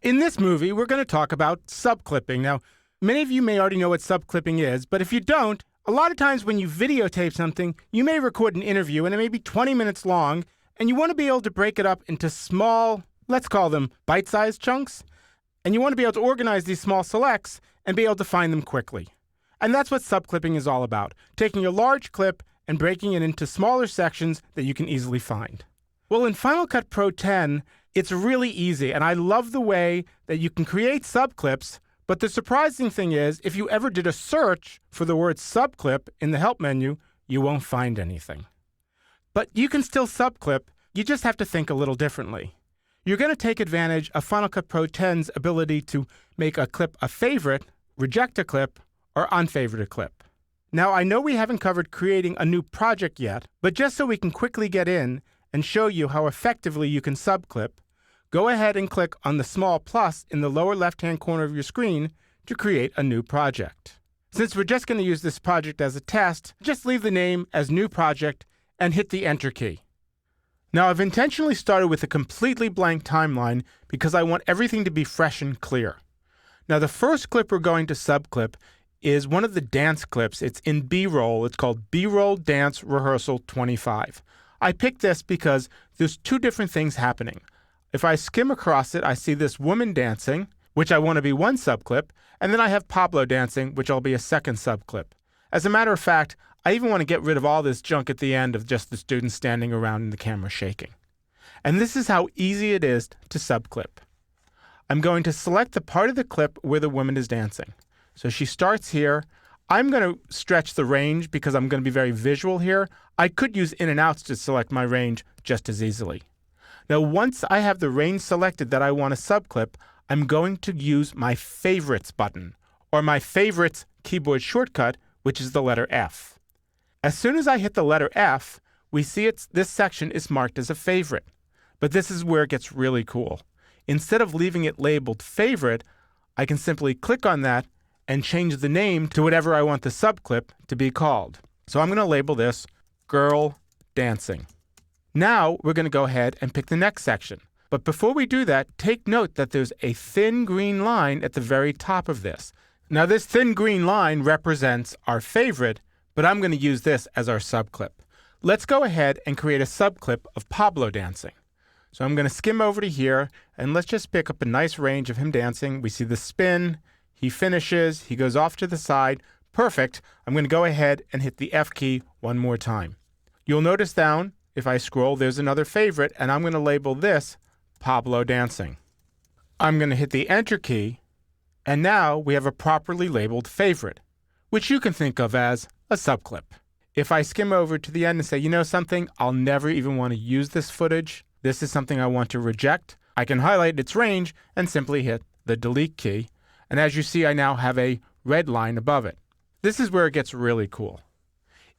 In this movie, we're going to talk about subclipping. Now, many of you may already know what subclipping is, but if you don't, a lot of times when you videotape something, you may record an interview and it may be 20 minutes long, and you want to be able to break it up into small, let's call them bite-sized chunks, and you want to be able to organize these small selects and be able to find them quickly. And that's what subclipping is all about, taking a large clip and breaking it into smaller sections that you can easily find. Well, in Final Cut Pro 10, it's really easy, and I love the way that you can create subclips, but the surprising thing is, if you ever did a search for the word subclip in the help menu, you won't find anything. But you can still subclip, you just have to think a little differently. You're going to take advantage of Final Cut Pro 10's ability to make a clip a favorite, reject a clip, or unfavorite a clip. Now, I know we haven't covered creating a new project yet, but just so we can quickly get in and show you how effectively you can subclip, go ahead and click on the small plus in the lower left-hand corner of your screen to create a new project. Since we're just going to use this project as a test, just leave the name as New Project and hit the Enter key. Now, I've intentionally started with a completely blank timeline because I want everything to be fresh and clear. Now, the first clip we're going to subclip is one of the dance clips. It's in B-roll. It's called B-roll Dance Rehearsal 25. I picked this because there's two different things happening. If I skim across it, I see this woman dancing, which I want to be one subclip, and then I have Pablo dancing, which will be a second subclip. As a matter of fact, I even want to get rid of all this junk at the end of just the students standing around and the camera shaking. And this is how easy it is to subclip. I'm going to select the part of the clip where the woman is dancing. So she starts here. I'm going to stretch the range because I'm going to be very visual here. I could use in and outs to select my range just as easily. Now, once I have the range selected that I want to subclip, I'm going to use my favorites button, or my favorites keyboard shortcut, which is the letter F. As soon as I hit the letter F, we see this section is marked as a favorite. But this is where it gets really cool. Instead of leaving it labeled favorite, I can simply click on that and change the name to whatever I want the subclip to be called. So I'm going to label this Girl Dancing. Now we're going to go ahead and pick the next section. But before we do that, take note that there's a thin green line at the very top of this. Now this thin green line represents our favorite, but I'm going to use this as our subclip. Let's go ahead and create a subclip of Pablo dancing. So I'm going to skim over to here, and let's just pick up a nice range of him dancing. We see the spin, he finishes, he goes off to the side. Perfect. I'm going to go ahead and hit the F key one more time. You'll notice down, if I scroll, there's another favorite, and I'm going to label this Pablo dancing. I'm going to hit the Enter key, and now we have a properly labeled favorite, which you can think of as a subclip. If I skim over to the end and say, you know something, I'll never even want to use this footage. This is something I want to reject. I can highlight its range and simply hit the Delete key. And as you see, I now have a red line above it. This is where it gets really cool.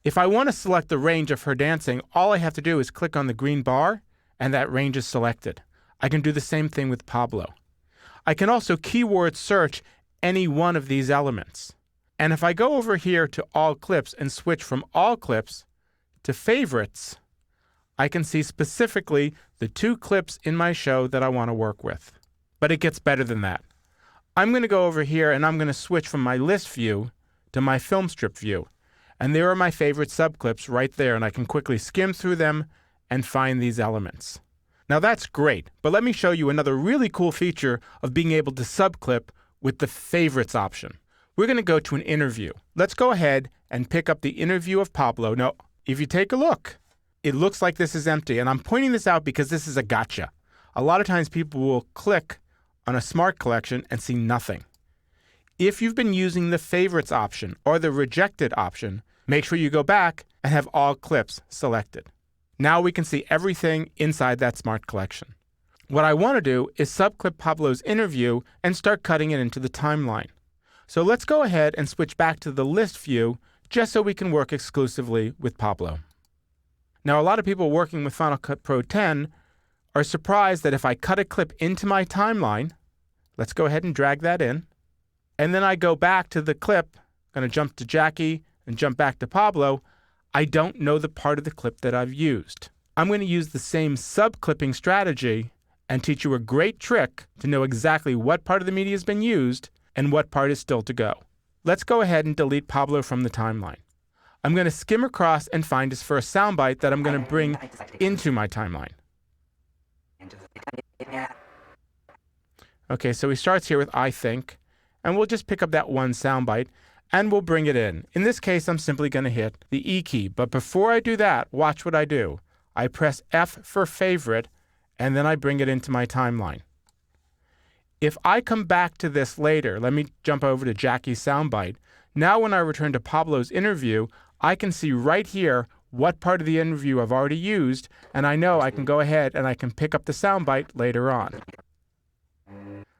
If I want to select the range of her dancing, all I have to do is click on the green bar, and that range is selected. I can do the same thing with Pablo. I can also keyword search any one of these elements. And if I go over here to All Clips and switch from All Clips to Favorites, I can see specifically the two clips in my show that I want to work with. But it gets better than that. I'm going to go over here and I'm going to switch from my list view to my film strip view. And there are my favorite subclips right there, and I can quickly skim through them and find these elements. Now that's great, but let me show you another really cool feature of being able to subclip with the Favorites option. We're going to go to an interview. Let's go ahead and pick up the interview of Pablo. Now, if you take a look, it looks like this is empty, and I'm pointing this out because this is a gotcha. A lot of times people will click on a smart collection and see nothing. If you've been using the Favorites option or the Rejected option, make sure you go back and have all clips selected. Now we can see everything inside that smart collection. What I want to do is subclip Pablo's interview and start cutting it into the timeline. So let's go ahead and switch back to the list view just so we can work exclusively with Pablo. Now, a lot of people working with Final Cut Pro 10 are surprised that if I cut a clip into my timeline, let's go ahead and drag that in, and then I go back to the clip, I'm going to jump to Jackie and jump back to Pablo, I don't know the part of the clip that I've used. I'm going to use the same subclipping strategy and teach you a great trick to know exactly what part of the media has been used and what part is still to go. Let's go ahead and delete Pablo from the timeline. I'm going to skim across and find his first soundbite that I'm going to bring into my timeline. Okay, so he starts here with I think, and we'll just pick up that one soundbite and we'll bring it in. In this case, I'm simply going to hit the E key. But before I do that, watch what I do. I press F for favorite, and then I bring it into my timeline. If I come back to this later, let me jump over to Jackie's soundbite. Now when I return to Pablo's interview, I can see right here what part of the interview I've already used, and I know I can go ahead and I can pick up the soundbite later on.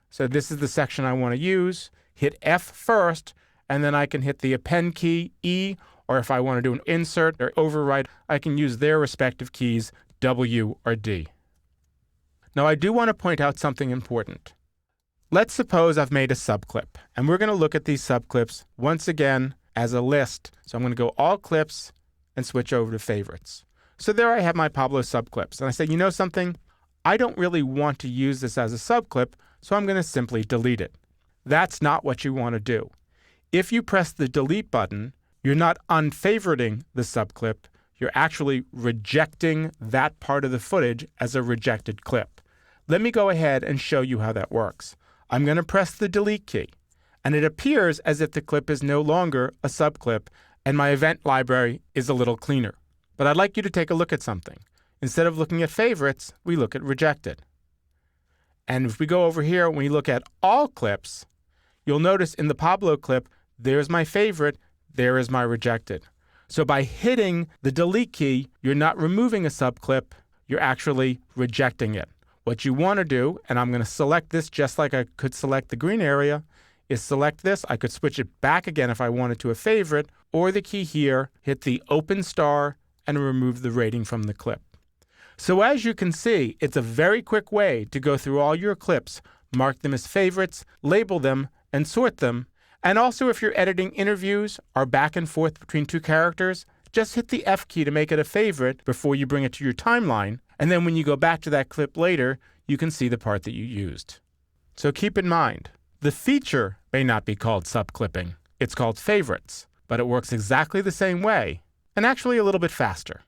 So this is the section I want to use. Hit F first, and then I can hit the append key, E, or if I want to do an insert or overwrite, I can use their respective keys, W or D. Now I do want to point out something important. Let's suppose I've made a subclip, and we're going to look at these subclips once again as a list. So I'm going to go all clips and switch over to favorites. So there I have my Pablo subclips, and I say, you know something? I don't really want to use this as a subclip, so I'm going to simply delete it. That's not what you want to do. If you press the delete button, you're not unfavoriting the subclip, you're actually rejecting that part of the footage as a rejected clip. Let me go ahead and show you how that works. I'm going to press the delete key, and it appears as if the clip is no longer a subclip and my event library is a little cleaner. But I'd like you to take a look at something. Instead of looking at favorites, we look at rejected. And if we go over here and we look at all clips, you'll notice in the Pablo clip, there's my favorite, there is my rejected. So by hitting the delete key, you're not removing a subclip, you're actually rejecting it. What you want to do, and I'm going to select this just like I could select the green area, is select this. I could switch it back again if I wanted to a favorite, or the key here, hit the open star, and remove the rating from the clip. So as you can see, it's a very quick way to go through all your clips, mark them as favorites, label them, and sort them. And also if you're editing interviews or back and forth between two characters, just hit the F key to make it a favorite before you bring it to your timeline. And then when you go back to that clip later, you can see the part that you used. So keep in mind, the feature may not be called subclipping. It's called favorites, but it works exactly the same way, and actually a little bit faster.